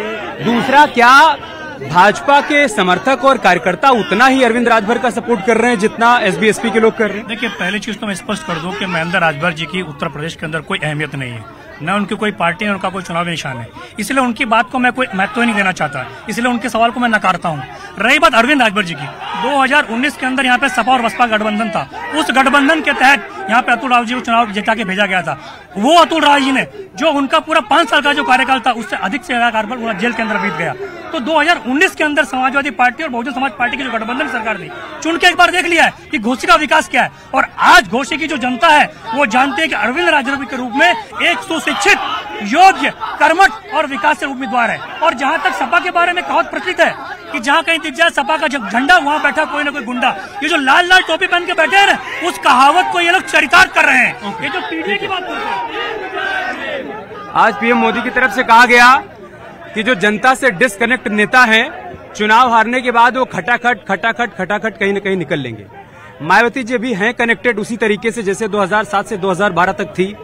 दूसरा, क्या भाजपा के समर्थक और कार्यकर्ता उतना ही अरविंद राजभर का सपोर्ट कर रहे हैं जितना एसबीएसपी के लोग कर रहे हैं? देखिए, पहली चीज तो मैं स्पष्ट कर दूं कि महेंद्र राजभर जी की उत्तर प्रदेश के अंदर कोई अहमियत नहीं है, न उनकी कोई पार्टी है, उनका कोई चुनावी निशान है। इसलिए उनकी बात को मैं कोई महत्व नहीं देना चाहता, इसलिए उनके सवाल को मैं नकारता हूं। रही बात अरविंद राजभर जी की, 2019 के अंदर यहाँ पे सपा और बसपा गठबंधन था। उस गठबंधन के तहत यहाँ पे अतुल राव जी को चुनाव जिता के भेजा गया था। वो अतुल राव जी ने, जो उनका पूरा 5 साल का जो कार्यकाल था, उससे अधिक से ज्यादा कार्यकाल जेल के अंदर बीत गया। तो 2019 के अंदर समाजवादी पार्टी और बहुजन समाज पार्टी की जो गठबंधन सरकार थी, चुन के एक बार देख लिया है कि घोसी का विकास क्या है। और आज घोसी की जो जनता है वो जानती है कि अरविंद राजभर के रूप में एक सुशिक्षित, योग्य, कर्मठ और विकासशील उम्मीदवार है। और जहां तक सपा के बारे में कहावत प्रचलित है कि जहां कहीं दिख जाए सपा का झंडा, वहां बैठा कोई ना कोई गुंडा। ये जो लाल लाल टोपी पहन के बैठे हैं ना, उस कहावत को ये लोग चरितार्थ कर रहे हैं। ये जो पीढ़ी की बात करते हैं, आज पीएम मोदी की तरफ से कहा गया कि जो जनता से डिस्कनेक्ट नेता हैं, चुनाव हारने के बाद वो खटाखट कहीं न कहीं निकल लेंगे। मायावती जी भी हैं कनेक्टेड उसी तरीके से जैसे 2007 से 2012 तक थी।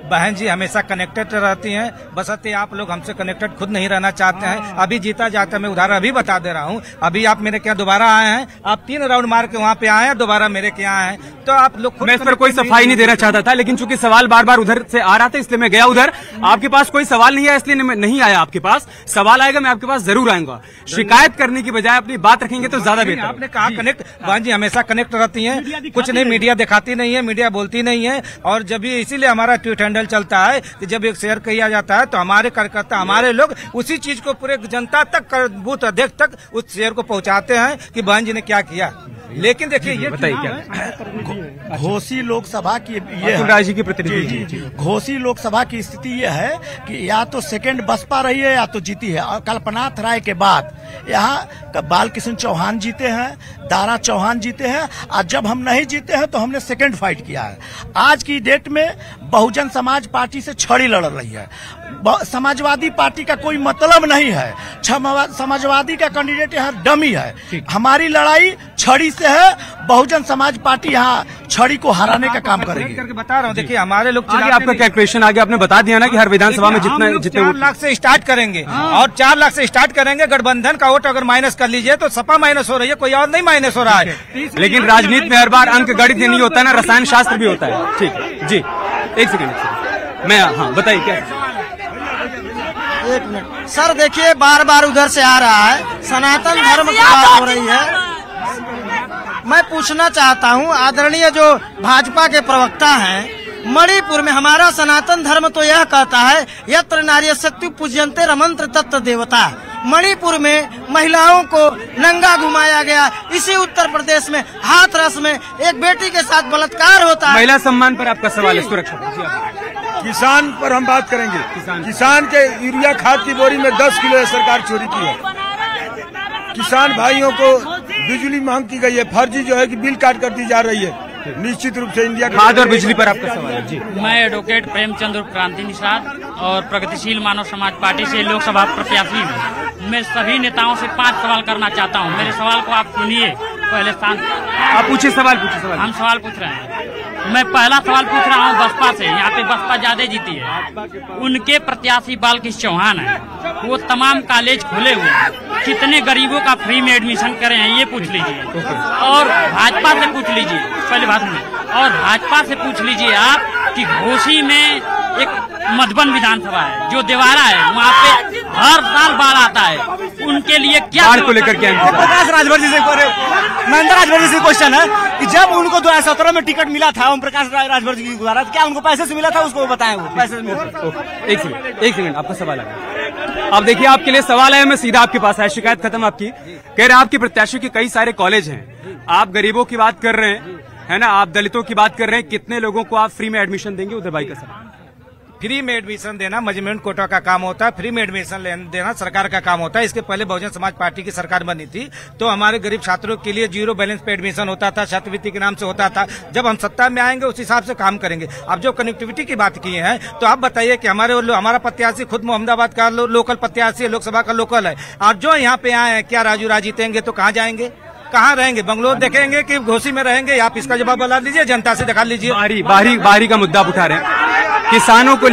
बहन जी हमेशा कनेक्टेड रहती हैं, बशर्ते आप लोग हमसे कनेक्टेड खुद नहीं रहना चाहते हैं। अभी जीता जाता, मैं उदाहरण अभी बता दे रहा हूं। अभी आप मेरे क्या दोबारा आए हैं, आप 3 राउंड मार के वहां पे आए हैं, दोबारा मेरे के आए हैं, तो आप लोग खुद। मैं इस पर कोई सफाई नहीं देना चाहता था, लेकिन चूंकि सवाल बार बार उधर से आ रहा था इसलिए मैं गया उधर। आपके पास कोई सवाल नहीं है इसलिए नहीं आया आपके पास। सवाल आएगा, मैं आपके पास जरूर आऊंगा। शिकायत करने की बजाय अपनी बात रखेंगे तो ज्यादा बेहतर। आपने कहा कनेक्ट, बहन जी हमेशा कनेक्ट रहती हैं, कुछ नहीं मीडिया दिखाती नहीं है, मीडिया बोलती नहीं है। और जब भी इसीलिए हमारा ट्वीट हैंडल चलता है कि जब एक शेयर किया जाता है तो हमारे कार्यकर्ता, हमारे लोग उसी चीज को पूरे जनता तक, बूथ अध्यक्ष तक उस शेयर को पहुंचाते हैं कि बहन जी ने क्या किया। लेकिन देखिए ये बताइए क्या घोसी लोकसभा की ये राजी की प्रतिनिधि, घोसी लोकसभा की स्थिति ये है कि या तो सेकंड बसपा रही है या तो जीती है। और कल्पनाथ राय के बाद यहाँ बालकृष्ण चौहान जीते हैं, दारा चौहान जीते हैं, और जब हम नहीं जीते हैं तो हमने सेकंड फाइट किया है। आज की डेट में बहुजन समाज पार्टी से छड़ी लड़ रही है। समाजवादी पार्टी का कोई मतलब नहीं है, समाजवादी का कैंडिडेट यहाँ डमी है। हमारी लड़ाई छड़ी से है, बहुजन समाज पार्टी यहाँ छड़ी को हराने का काम करेगी। करके बता रहा हूँ, देखिए हमारे लोग आगे आपका क्या क्वेश्चन आगे आपने बता दिया ना कि हर विधानसभा में जितने 4 लाख से स्टार्ट करेंगे और 4 लाख से स्टार्ट करेंगे। गठबंधन का वोट अगर माइनस कर लीजिए तो सपा माइनस हो रही है, कोई और नहीं माइनस हो रहा है। लेकिन राजनीति में हर बार अंक गणित नहीं होता ना, रसायन शास्त्र भी होता है। ठीक है जी, एक सेकंड मैं, हाँ बताइए क्या। 1 मिनट सर, देखिए बार बार उधर से आ रहा है, सनातन धर्म की बात हो रही है। मैं पूछना चाहता हूं, आदरणीय जो भाजपा के प्रवक्ता हैं, मणिपुर में हमारा सनातन धर्म तो यह कहता है यत्र नार्यस्यतु पूज्यन्ते रमंत्र तत्व देवता। मणिपुर में महिलाओं को नंगा घुमाया गया, इसी उत्तर प्रदेश में हाथरस में एक बेटी के साथ बलात्कार होता है। महिला सम्मान पर आपका सवाल है, सुरक्षा। किसान पर हम बात करेंगे। किसान के यूरिया खाद की बोरी में 10 किलो सरकार चोरी की है। किसान भाइयों को बिजली मांग की गई है, फर्जी जो है कि बिल काट कर दी जा रही है। निश्चित रूप से इंडिया खाद और बिजली पर आपका सवाल है जी। मैं एडवोकेट प्रेमचंद्र क्रांति निषाद और प्रगतिशील मानव समाज पार्टी से लोकसभा प्रत्याशी हूँ। मैं सभी नेताओं से 5 सवाल करना चाहता हूँ। मेरे सवाल को आप सुनिए पहले। आप पूछिए सवाल, पूछिए सवाल। हम सवाल पूछ रहे हैं। मैं पहला सवाल पूछ रहा हूँ बसपा से। यहाँ पे बसपा ज्यादा जीती है। उनके प्रत्याशी बालकृष्ण चौहान है, वो तमाम कॉलेज खुले हुए हैं, कितने गरीबों का फ्री में एडमिशन करे हैं ये पूछ लीजिए। और भाजपा से पूछ लीजिए, पहले बात में, और भाजपा से पूछ लीजिए आप कि घोसी में एक मधुबन विधानसभा है जो देवारा है, वहाँ पे हर साल बाढ़ आता है, उनके लिए क्या बाढ़ को लेकर क्या? प्रकाश राजभर जी से महेंद्र राजभर जी से क्वेश्चन है कि जब उनको 2017 में टिकट मिला था ओम प्रकाश राजभर जी द्वारा, क्या उनको पैसे से मिला था? उसको बताएं, वो पैसे से मिला था। एक सेकंड, आपका सवाल है। अब देखिए, आपके लिए सवाल है, मैं सीधा आपके पास आया। शिकायत खत्म आपकी। कह रहे आपके प्रत्याशी के कई सारे कॉलेज हैं, आप गरीबों की बात कर रहे हैं, है ना, आप दलितों की बात कर रहे हैं, कितने लोगों को आप फ्री में एडमिशन देंगे? उधर भाई का सवाल। फ्री में एडमिशन देना मैनेजमेंट कोटा का काम होता है, फ्री में एडमिशन देना सरकार का काम होता है। इसके पहले बहुजन समाज पार्टी की सरकार बनी थी तो हमारे गरीब छात्रों के लिए 0 बैलेंस पे एडमिशन होता था, छात्रवृत्ति के नाम से होता था। जब हम सत्ता में आएंगे उस हिसाब से काम करेंगे। अब जो कनेक्टिविटी की बात की है तो आप बताइए कि हमारा प्रत्याशी खुद मोहम्मदाबाद का लोकल प्रत्याशी है, लोकसभा का लोकल है, और जो यहाँ पे आए हैं क्या राजू राज जीतेंगे तो कहाँ जाएंगे, कहाँ रहेंगे? बंगलोर देखेंगे कि घोसी में रहेंगे? आप इसका जवाब बता लीजिए, जनता से दिखा लीजिए। बाहरी का मुद्दा उठा रहे हैं किसानों को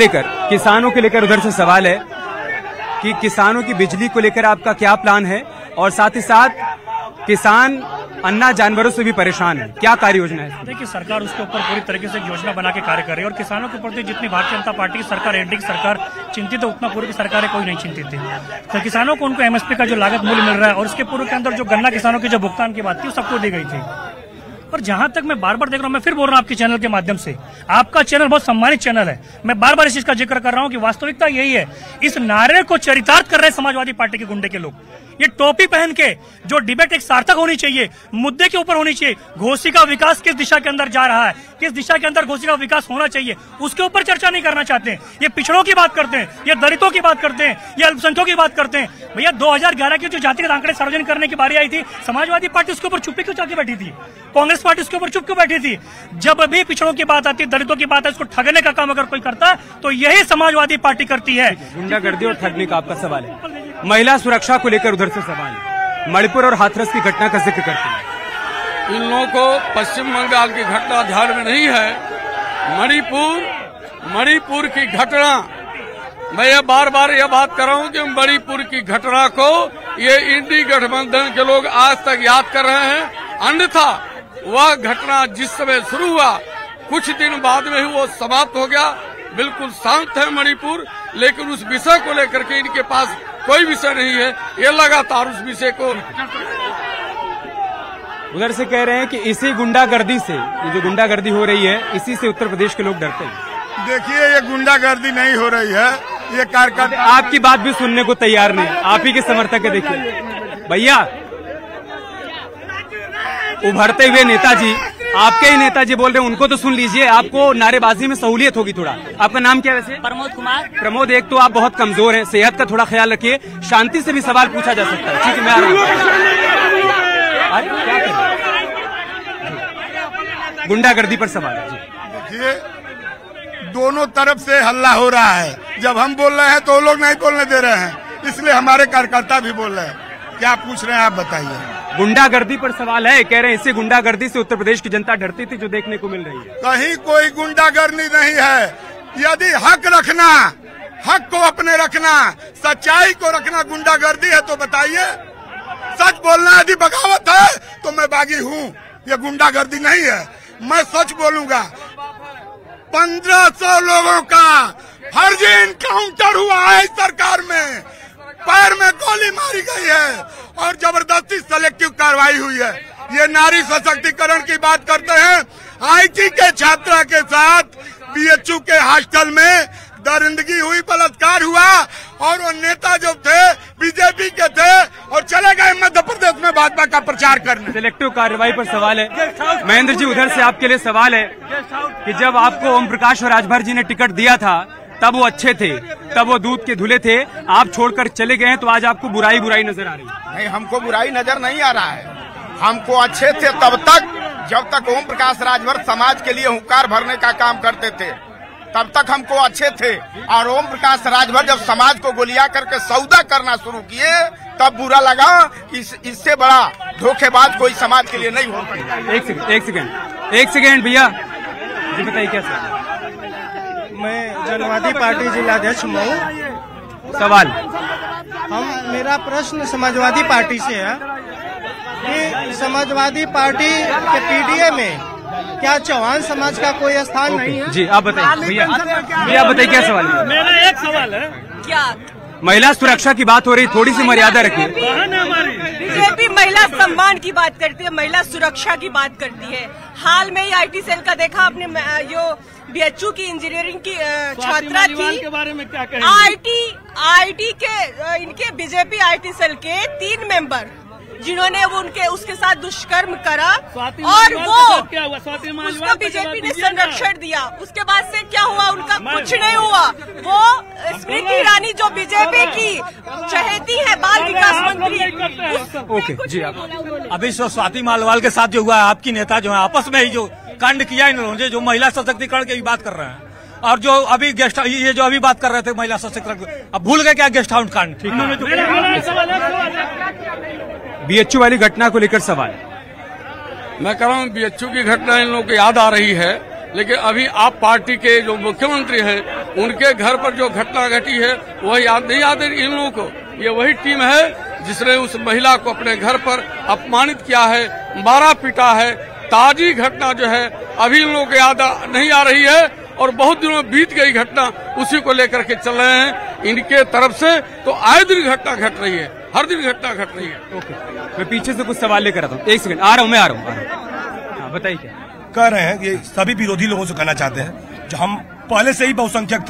लेकर उधर से सवाल है कि किसानों की बिजली को लेकर आपका क्या प्लान है, और साथ ही साथ किसान अन्ना जानवरों से भी परेशान है, क्या कार्य योजना है? देखिए, सरकार उसके ऊपर पूरी तरीके से योजना बना के कार्य कर रही है, और किसानों के प्रति जितनी भारतीय जनता पार्टी की सरकार, एनडीए की सरकार चिंतित है, उतना पूर्व की सरकारें कोई नहीं चिंतित थी। तो किसानों को उनको एमएसपी का जो लागत मूल्य मिल रहा है, और उसके पूर्व के अंदर जो गन्ना किसानों की जो भुगतान की बात थी, वो सबको दी गई थी। और जहां तक मैं बार बार देख रहा हूं, मैं फिर बोल रहा हूं आपके चैनल के माध्यम से, आपका चैनल बहुत सम्मानित चैनल है, मैं बार बार इस चीज का जिक्र कर रहा हूं कि वास्तविकता यही है। इस नारे को चरितार्थ कर रहे समाजवादी पार्टी के गुंडे के लोग। ये टोपी पहन के जो डिबेट एक सार्थक होनी चाहिए, मुद्दे के ऊपर होनी चाहिए, घोसी का विकास किस दिशा के अंदर जा रहा है, किस दिशा के अंदर घोसी का विकास होना चाहिए, उसके ऊपर चर्चा नहीं करना चाहते हैं। ये पिछड़ों की बात करते हैं, ये दलितों की बात करते हैं, ये अल्पसंख्यकों की बात करते हैं। भैया 2011 की जो जातिगत आंकड़े सार्वजनिक करने की बारी आई थी, समाजवादी पार्टी उसके ऊपर चुप्पी क्यों जाके बैठी थी? कांग्रेस पार्टी उसके ऊपर चुप क्यों बैठी थी? जब भी पिछड़ों की बात आती है, दलितों की बात है, उसको ठगने का काम अगर कोई करता है तो यही समाजवादी पार्टी करती है। गुंडागर्दी और ठगने का आपका सवाल है। महिला सुरक्षा को लेकर उधर से सवाल है, मणिपुर और हाथरस की घटना का जिक्र करते हैं। इन लोगों को पश्चिम बंगाल की घटना ध्यान में नहीं है। मणिपुर की घटना, मैं ये बार बार यह बात कर रहा हूं कि मणिपुर की घटना को ये इंडी गठबंधन के लोग आज तक याद कर रहे हैं। अन्यथा वह घटना जिस समय शुरू हुआ, कुछ दिन बाद में ही वो समाप्त हो गया। बिल्कुल शांत है मणिपुर, लेकिन उस विषय को लेकर के इनके पास कोई विषय नहीं है। ये लगातार उस विषय को उधर से कह रहे हैं कि इसी गुंडागर्दी से, ये जो गुंडागर्दी हो रही है, इसी से उत्तर प्रदेश के लोग डरते हैं। देखिए, ये गुंडागर्दी नहीं हो रही है, ये कार्यकर्ता आपकी बात भी सुनने को तैयार नहीं, आप ही के समर्थक है। देखिए भैया, उभरते हुए नेताजी, आपके ही नेताजी बोल रहे हैं, उनको तो सुन लीजिए, आपको नारेबाजी में सहूलियत होगी थोड़ा। आपका नाम क्या है वैसे? प्रमोद कुमार। प्रमोद, एक तो आप बहुत कमजोर हैं, सेहत का थोड़ा ख्याल रखिए, शांति से भी सवाल पूछा जा सकता है। ठीक है, मैं आ रहा हूँ। क्या करें? गुंडागर्दी पर सवाल है। देखिए, दोनों तरफ से हल्ला हो रहा है। जब हम बोल रहे हैं तो वो लोग नहीं बोलने दे रहे हैं, इसलिए हमारे कार्यकर्ता भी बोल रहे हैं। क्या पूछ रहे हैं आप बताइए? गुंडागर्दी पर सवाल है, कह रहे हैं इसी गुंडागर्दी से उत्तर प्रदेश की जनता डरती थी, जो देखने को मिल रही है। कहीं कोई गुंडागर्दी नहीं है। यदि हक रखना, हक को अपने रखना, सच्चाई को रखना गुंडागर्दी है तो बताइए। सच बोलना यदि बगावत है तो मैं बागी हूँ, ये गुंडागर्दी नहीं है। मैं सच बोलूंगा। 1500 लोगों का फर्जी इनकाउंटर हुआ है इस सरकार में, पैर में गोली मारी गई है और जबरदस्ती सेलेक्टिव कार्रवाई हुई है। ये नारी सशक्तिकरण की बात करते हैं। आईटी के छात्रा के साथ बीएचयू के हॉस्टल में दरिंदगी हुई, बलात्कार हुआ, और वो नेता जो थे बीजेपी के थे और चले गए मध्य प्रदेश में भाजपा का प्रचार करने। सिलेक्टिव कार्रवाई पर सवाल है। महेंद्र जी, उधर से आपके लिए सवाल है कि जब आपको ओम प्रकाश और राजभर जी ने टिकट दिया था तब वो अच्छे थे, तब वो दूध के धुले थे, आप छोड़कर चले गए हैं तो आज आपको बुराई नजर आ रही है? नहीं, हमको बुराई नजर नहीं आ रहा है। हमको अच्छे थे तब तक जब तक ओम प्रकाश राजभर समाज के लिए हुंकार भरने का काम करते थे, तब तक हमको अच्छे थे, और ओम प्रकाश राजभर जब समाज को गोलियां करके सौदा करना शुरू किए तब बुरा लगा कि इससे बड़ा धोखेबाज कोई समाज के लिए नहीं हो सकता। एक सेकेंड भैया जी बताइए क्या मैं जनवादी पार्टी जिलाध्यक्ष मऊ। सवाल मेरा प्रश्न समाजवादी पार्टी से है कि समाजवादी पार्टी के पीडीए में क्या चौहान समाज का कोई स्थान नहीं है? जी आप बताइए भैया बताइए क्या सवाल है? मेरा एक सवाल है, क्या महिला सुरक्षा की बात हो रही, थोड़ी सी मर्यादा रखिए। बीजेपी महिला सम्मान की बात करती है, महिला सुरक्षा की बात करती है। हाल में ही आईटी सेल का देखा आपने, जो बीएचयू की इंजीनियरिंग की छात्रा थी, के बारे में क्या कहेंगे? आईटी के इनके बीजेपी आईटी सेल के 3 मेंबर जिन्होंने वो उसके साथ दुष्कर्म करा और वो उसको बीजेपी ने संरक्षण दिया। उसके बाद से क्या हुआ? उनका कुछ नहीं हुआ। वो स्मृति ईरानी जो बीजेपी की चहेती है, बाल विकास मंत्री। ओके जी आप अभी स्वाति मालवाल के साथ जो हुआ है, आपकी नेता जो है आपस में ही जो कांड किया इन्होंने, जो महिला सशक्तिकरण की बात कर रहे हैं, और जो अभी गेस्ट ये जो अभी बात कर रहे थे महिला सशक्तिकरण, अब भूल गए क्या गेस्ट हाउस कांड? बीएचयू वाली घटना को लेकर सवाल मैं कह रहा हूँ बीएचयू की घटना इन लोगों को याद आ रही है, लेकिन अभी आप पार्टी के जो मुख्यमंत्री हैं उनके घर पर जो घटना घटी है वह याद नहीं आती इन लोगों को। ये वही टीम है जिसने उस महिला को अपने घर पर अपमानित किया है, मारा पीटा है। ताजी घटना जो है अभी इन लोगों को याद नहीं आ रही है, और बहुत दिनों बीत गई घटना, उसी को लेकर के चल रहे हैं इनके तरफ से। तो आए दिन घटना घट रही है, हर दिन घटना घट रही है। ओके, मैं पीछे से कुछ सवाल लेकर आता हूँ, एक सेकंड आ रहा हूँ। बताइए क्या कह रहे हैं? ये सभी विरोधी लोगों से कहना चाहते हैं, जो हम पहले से ही बहुसंख्यक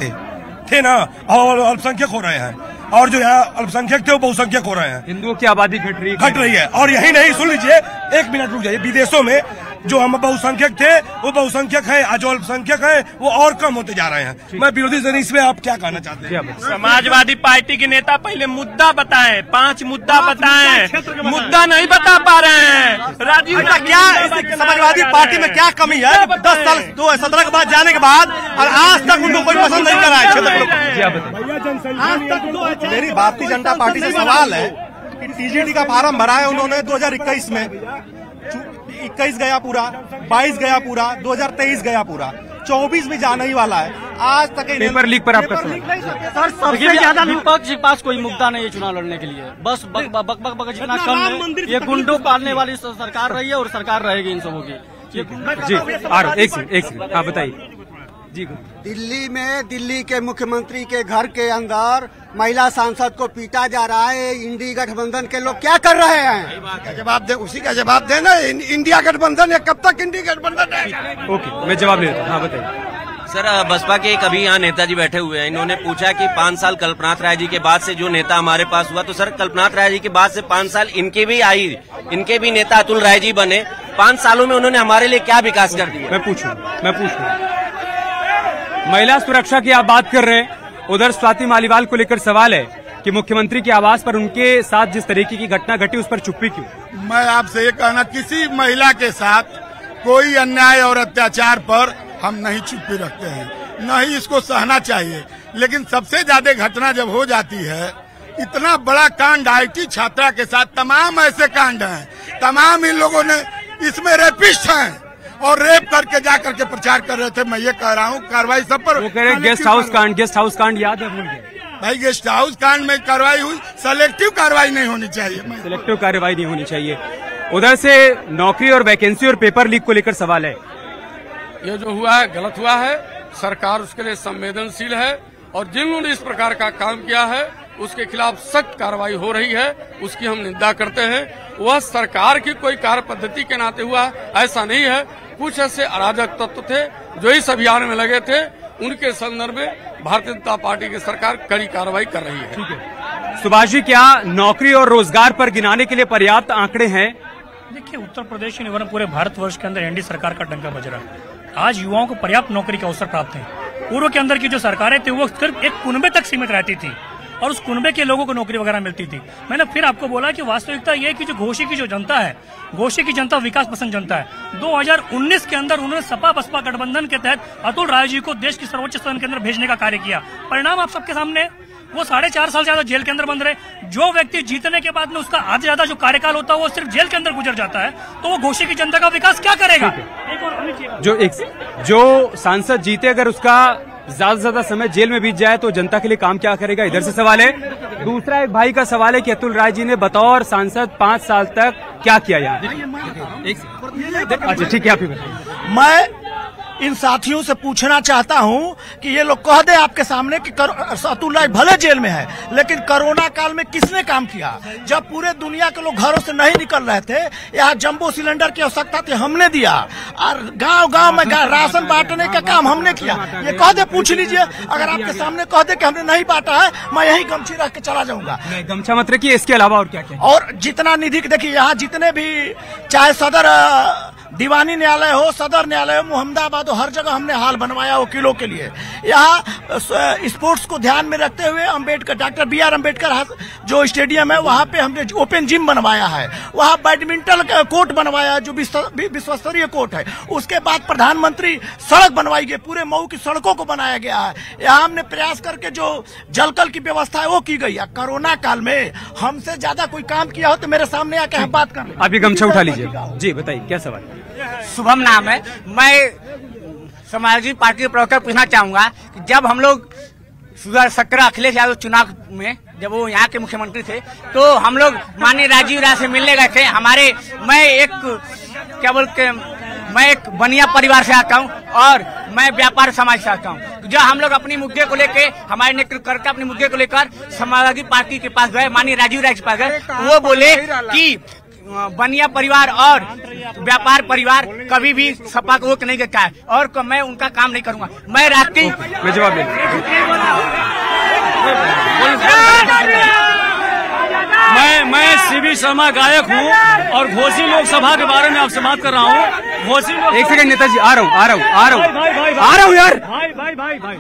थे ना, और अल्पसंख्यक हो रहे हैं, और जो यहाँ अल्पसंख्यक थे वो बहुसंख्यक हो रहे हैं। हिंदुओं की आबादी घट रही है। और यही नहीं, सुन लीजिए, 1 मिनट रुक जाइए। विदेशों में जो हम बहुसंख्यक थे वो बहुसंख्यक है, आज जो अल्पसंख्यक है वो और कम होते जा रहे हैं। मैं विरोधी से इसमें आप क्या कहना चाहते हैं? समाजवादी पार्टी के नेता पहले मुद्दा बताएं, 5 मुद्दा बताएं, मुद्दा नहीं बता पा रहे हैं। राजीव का क्या समाजवादी पार्टी में क्या कमी है? 10 साल 2017 के बाद जाने के बाद और आज तक उनको कोई पसंद नहीं कर रहा है क्षेत्र को। मेरी भारतीय जनता पार्टी से सवाल है कि टीजीडी का फार्म भरा है उन्होंने 2021 में, 21 गया पूरा, 22 गया पूरा, 2023 गया पूरा, 24 में जाना ही वाला है। आज तक पेपर लीक पर आपका सर सबसे ज्यादा विपक्ष के पास कोई मुद्दा नहीं है चुनाव लड़ने के लिए, बस बक बक बक बक जितना कम है। ये गुंडों पालने वाली सरकार रही है और सरकार रहेगी इन सबों की। जी आ रहा, एक सेकंड हाँ बताइए जी। दिल्ली में दिल्ली के मुख्यमंत्री के घर के अंदर महिला सांसद को पीटा जा रहा है। इंडी गठबंधन के लोग क्या कर रहे हैं? जवाब दे, उसी का जवाब देना। इंडिया गठबंधन है, कब तक इंडी गठबंधन है? ओके, मैं जवाब लेता हूँ। हाँ बताइए सर। बसपा के कभी यहाँ नेताजी बैठे हुए हैं, इन्होंने पूछा कि 5 साल कल्पनाथ राय जी के बाद से जो नेता हमारे पास हुआ, तो सर कल्पनाथ राय जी के बाद से 5 साल इनके भी आई, इनके भी नेता अतुल राय जी बने। 5 सालों में उन्होंने हमारे लिए क्या विकास कर दिया? मैं पूछूं महिला सुरक्षा की आप बात कर रहे हैं, उधर स्वाति मालीवाल को लेकर सवाल है कि मुख्यमंत्री के आवास पर उनके साथ जिस तरीके की घटना घटी उस पर चुप्पी क्यों? मैं आपसे ये कहना, किसी महिला के साथ कोई अन्याय और अत्याचार पर हम नहीं चुप्पी रखते हैं, नहीं इसको सहना चाहिए। लेकिन सबसे ज्यादा घटना जब हो जाती है, इतना बड़ा कांड आईटी छात्रा के साथ, तमाम ऐसे कांड हैं, तमाम इन लोगों ने इसमें रेपिस्ट हैं और रेप करके जा करके प्रचार कर रहे थे। मैं ये कह रहा हूँ कार्रवाई सब पर। वो कह रहे गेस्ट हाउस कांड याद है? भूल गए भाई, गेस्ट हाउस कांड में कार्रवाई हुई, सेलेक्टिव कार्रवाई नहीं होनी चाहिए। सेलेक्टिव कार्रवाई नहीं होनी चाहिए। उधर से नौकरी और वैकेंसी और पेपर लीक को लेकर सवाल है। ये जो हुआ है गलत हुआ है, सरकार उसके लिए संवेदनशील है, और जिन्होंने इस प्रकार का काम किया है उसके खिलाफ सख्त कार्रवाई हो रही है, उसकी हम निंदा करते हैं। वह सरकार की कोई कार्य पद्धति के नाते हुआ, ऐसा नहीं है। कुछ ऐसे अराजक तत्व थे जो इस अभियान में लगे थे, उनके संदर्भ में भारतीय जनता पार्टी की सरकार कड़ी कार्रवाई कर रही है। ठीक है सुभाष जी, क्या नौकरी और रोजगार पर गिनाने के लिए पर्याप्त आंकड़े हैं? देखिए, उत्तर प्रदेश ही वरन पूरे भारतवर्ष के अंदर एनडीए सरकार का डंका बज रहा है। आज युवाओं को पर्याप्त नौकरी के अवसर प्राप्त हैं। पूर्व के अंदर की जो सरकारें थी वो सिर्फ एक कुनबे तक सीमित रहती थी, और उस कुनबे के लोगों को नौकरी वगैरह मिलती थी। मैंने फिर आपको बोला कि वास्तविकता ये है कि जो घोषी की जो जनता है, घोषी की जनता विकास पसंद जनता है। 2019 के अंदर उन्होंने सपा बसपा गठबंधन के तहत अतुल राय जी को देश की सर्वोच्च सदन के अंदर भेजने का कार्य किया। परिणाम आप सबके सामने है। वो 4.5 साल ज्यादा जेल के अंदर बंद रहे। जो व्यक्ति जीतने के बाद में उसका आधे ज्यादा जो कार्यकाल होता है वो सिर्फ जेल के अंदर गुजर जाता है, तो वो घोषी की जनता का विकास क्या करेगा? जो सांसद जीते अगर उसका ज्यादा से ज्यादा समय जेल में बीत जाए तो जनता के लिए काम क्या करेगा, इधर से सवाल है। दूसरा एक भाई का सवाल है कि अतुल राय जी ने बतौर सांसद 5 साल तक क्या किया यहाँ? अच्छा ठीक है, आप ही बताइए। मैं इन साथियों से पूछना चाहता हूं कि ये लोग कह दे आपके सामने कि अतुल राय भले जेल में है, लेकिन कोरोना काल में किसने काम किया? जब पूरे दुनिया के लोग घरों से नहीं निकल रहे थे, यहाँ जंबो सिलेंडर की आवश्यकता थी, हमने दिया। और गांव-गांव में राशन बांटने का काम हमने किया। ये कह दे, पूछ लीजिए। अगर आपके सामने कह दे कि हमने नहीं बांटा है, मैं यही गमछी रख के चला जाऊंगा। गमछा मत रखिए, इसके अलावा और क्या क्या? और जितना निधि देखिए, यहाँ जितने भी चाहे सदर दीवानी न्यायालय हो, सदर न्यायालय हो, मुहम्मदाबाद हो, हर जगह हमने हाल बनवाया वकीलों के लिए। यहाँ स्पोर्ट्स को ध्यान में रखते हुए अम्बेडकर, डॉक्टर BR अम्बेडकर जो स्टेडियम है, वहाँ पे हमने ओपन जिम बनवाया है। वहाँ बैडमिंटन कोर्ट बनवाया जो विश्वस्तरीय कोर्ट है। उसके बाद प्रधानमंत्री सड़क बनवाई गई, पूरे मऊ की सड़कों को बनाया गया है। यहाँ हमने प्रयास करके जो जलकल की व्यवस्था है वो की गई है। कोरोना काल में हमसे ज्यादा कोई काम किया हो तो मेरे सामने आके हम बात कर लें। आप ये गमछा उठा लीजिए जी, बताइए क्या सवाल? शुभम नाम है। मैं समाजवादी पार्टी के प्रवक्ता पूछना चाहूंगा कि जब हम लोग 2017 अखिलेश यादव चुनाव में जब वो यहाँ के मुख्यमंत्री थे, तो हम लोग माननीय राजीव राय से मिलने गए थे। मैं एक बनिया परिवार से आता हूँ और मैं व्यापार समाज से आता हूँ। जो हम लोग अपनी मुद्दे को लेकर, हमारे नेतृत्व करके अपने मुद्दे को लेकर समाजवादी पार्टी के पास गए, माननीय राजीव राय के पास गए। वो बोले कि बनिया परिवार और व्यापार परिवार कभी भी सपा को नहीं करता है और मैं उनका काम नहीं करूंगा। मैं राष्ट्रीय जवाब मैं CB शर्मा गायक हूँ और घोसी लोकसभा के बारे में आपसे बात कर रहा हूँ। घोसी एक सेकंड नेताजी, आ रहा हूँ यार। भाई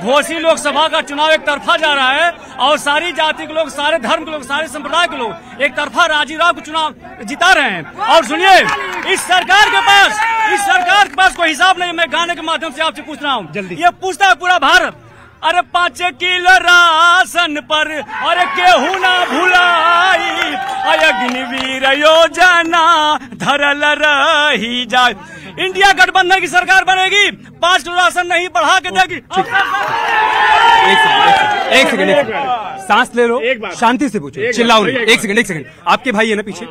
घोसी लोकसभा का चुनाव एक तरफा जा रहा है और सारी जाति के लोग, सारे धर्म के लोग, सारे संप्रदाय के लोग एक तरफा राजीव राव को चुनाव जिता रहे हैं। और सुनिए, इस सरकार के पास कोई हिसाब नहीं। मैं गाने के माध्यम से आपसे पूछ रहा हूँ, जल्दी ये पूछता है पूरा भारत, अरे 5 किलो राशन पर अरे केहू ना भुलाई, अग्निवीर योजना धरल रही जाए। इंडिया गठबंधन की सरकार बनेगी, 5 किलो राशन नहीं बढ़ा के देगी। एक सेकंड, सांस ले लो, शांति से पूछो, चिल्लाओ नहीं। एक सेकंड, आपके भाई है ना पीछे?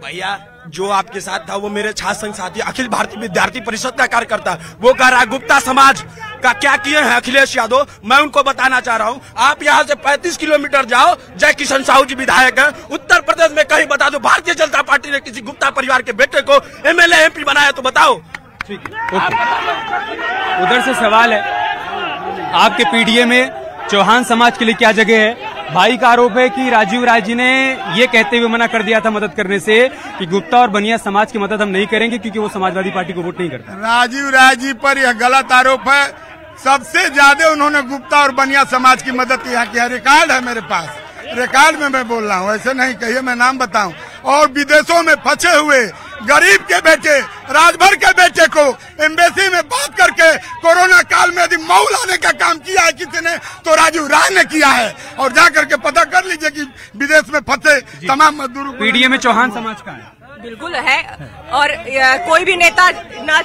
भैया जो आपके साथ था वो मेरे छात्र संघ साथी अखिल भारतीय विद्यार्थी परिषद का कार्यकर्ता, वो कह रहा है गुप्ता समाज का क्या किए हैं अखिलेश यादव। मैं उनको बताना चाह रहा हूँ, आप यहाँ से 35 किलोमीटर जाओ, जय किशन साहू जी विधायक हैं, उत्तर प्रदेश में कहीं बता दो भारतीय जनता पार्टी ने किसी गुप्ता परिवार के बेटे को MLA MP बनाया तो बताओ। ठीक है, उधर से सवाल है, आपके PDA में चौहान समाज के लिए क्या जगह है? भाई का आरोप है कि राजीव राय जी ने ये कहते हुए मना कर दिया था मदद करने से कि गुप्ता और बनिया समाज की मदद हम नहीं करेंगे क्योंकि वो समाजवादी पार्टी को वोट नहीं करते। राजीव राय जी पर यह गलत आरोप है। सबसे ज्यादा उन्होंने गुप्ता और बनिया समाज की मदद यहाँ की रिकॉर्ड है मेरे पास, रिकॉर्ड में मैं बोल रहा हूँ, ऐसे नहीं कहिए मैं नाम बताऊं। और विदेशों में फंसे हुए गरीब के बेटे, राजभर के बेटे को एम्बेसी में बात करके कोरोना काल में यदि मऊ लाने का काम किया है किसी ने तो राजीव राय ने किया है। और जा करके पता कर लीजिए कि विदेश में फंसे तमाम मजदूरों। PDA में चौहान समाज का है, बिल्कुल है। और कोई भी नेता ना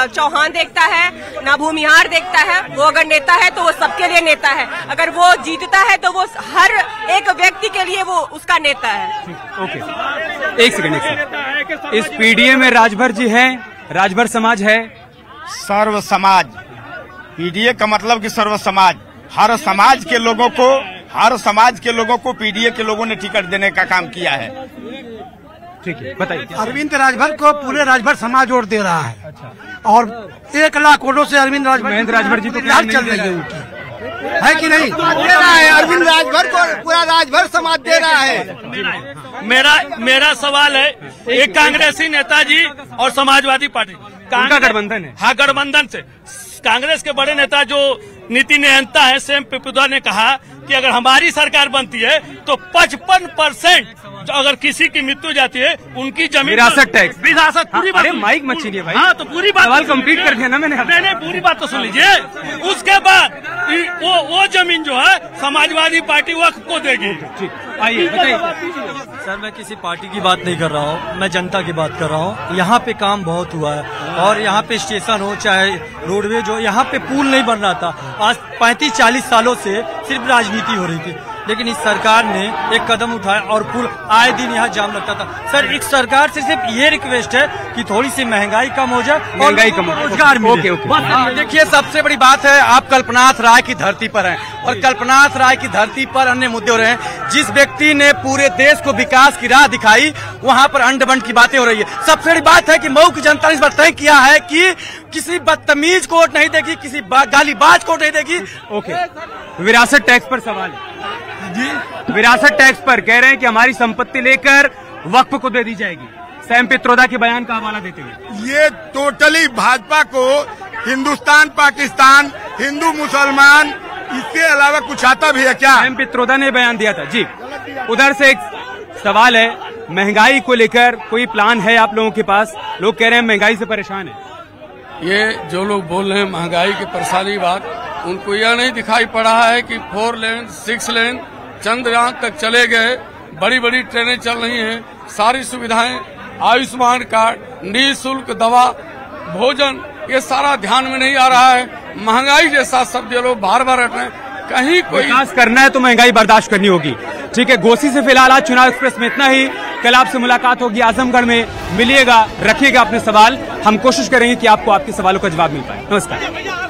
चौहान देखता है ना भूमिहार देखता है। वो अगर नेता है तो वो सबके लिए नेता है। अगर वो जीतता है तो वो हर एक व्यक्ति के लिए वो उसका नेता है। ओके, एक सेकंड, इस PDA में राजभर जी हैं, राजभर समाज है, सर्व समाज। PDA का मतलब कि सर्व समाज, हर समाज के लोगों को PDA के लोगों ने टिकट देने का काम किया है। ठीक है, बताइए। अरविंद राजभर को पूरे राजभर समाज वोट दे रहा है। और 1 लाख वोटों से अरविंद राजभर, महेंद्र राजभर जी तो चल रही है उनकी, है कि नहीं? दे रहा है, अरविंद राजभर को पूरा राजभर समाज दे रहा है। मेरा सवाल है, एक कांग्रेसी नेताजी और समाजवादी पार्टी, उनका गठबंधन है। हाँ, गठबंधन से कांग्रेस के बड़े नेता जो नीति नियंता है सैम पित्रोदा ने कहा कि अगर हमारी सरकार बनती है तो 55% अगर किसी की मृत्यु जाती है उनकी जमीन विरासत टैक्स, विरासत पूरी बात। अरे माइक मत छीनिए भाई। हाँ, तो पूरी बात सवाल कंप्लीट कर दिया ना मैंने पूरी बात तो सुन लीजिए। उसके बाद वो जमीन जो है समाजवादी पार्टी वक्फ को देगी। आइए बताइए। सर, मैं किसी पार्टी की बात नहीं कर रहा हूँ, मैं जनता की बात कर रहा हूँ। यहाँ पे काम बहुत हुआ है और यहाँ पे स्टेशन हो चाहे रोडवेज हो, यहाँ पे पुल नहीं बन रहा था। आज 35-40 सालों से सिर्फ राजनीति हो रही थी, लेकिन इस सरकार ने एक कदम उठाया और पुल आए दिन यहाँ जाम लगता था। सर, एक सरकार से सिर्फ ये रिक्वेस्ट है कि थोड़ी सी महंगाई कम हो जाए, महंगाई कम हो, रोजगार मिले। देखिए, सबसे बड़ी बात है, आप कल्पनाथ राय की धरती पर हैं और कल्पनाथ राय की धरती पर अन्य मुद्दे हो रहे हैं। जिस व्यक्ति ने पूरे देश को विकास की राह दिखाई, वहाँ पर अंड बंड की बातें हो रही है। सबसे बड़ी बात है कि मऊ की जनता ने इस बार तय किया है कि किसी बदतमीज को वोट नहीं देगी, किसी गालीबाज को नहीं देगी। ओके, विरासत टैक्स पर सवाल जी। विरासत टैक्स पर कह रहे हैं कि हमारी संपत्ति लेकर वक्फ को दे दी जाएगी। सैम पित्रोदा के बयान का हवाला देते हुए ये टोटली भाजपा को हिंदुस्तान पाकिस्तान, हिंदू मुसलमान, इसके अलावा कुछ आता भी है क्या? सैम पित्रोदा ने बयान दिया था जी। उधर से एक सवाल है, महंगाई को लेकर कोई प्लान है आप लोगों के पास? लोग कह रहे हैं महंगाई से परेशान है। ये जो लोग बोल रहे हैं महंगाई की परेशानी बात, उनको यह नहीं दिखाई पड़ा है कि 4 लेन 6 लेन चंद्रयान तक चले गए, बड़ी बड़ी ट्रेनें चल रही हैं, सारी सुविधाएं, आयुष्मान कार्ड, निःशुल्क दवा, भोजन, ये सारा ध्यान में नहीं आ रहा है। महंगाई जैसा शब्द ये लोग बार बार रट रहे हैं। कहीं कोई विकास करना है तो महंगाई बर्दाश्त करनी होगी। ठीक है, घोसी से फिलहाल आज चुनाव एक्सप्रेस में इतना ही। कल आपसे मुलाकात होगी आजमगढ़ में, मिलिएगा, रखिएगा अपने सवाल। हम कोशिश करेंगे कि आपको आपके सवालों का जवाब मिल पाए। नमस्कार।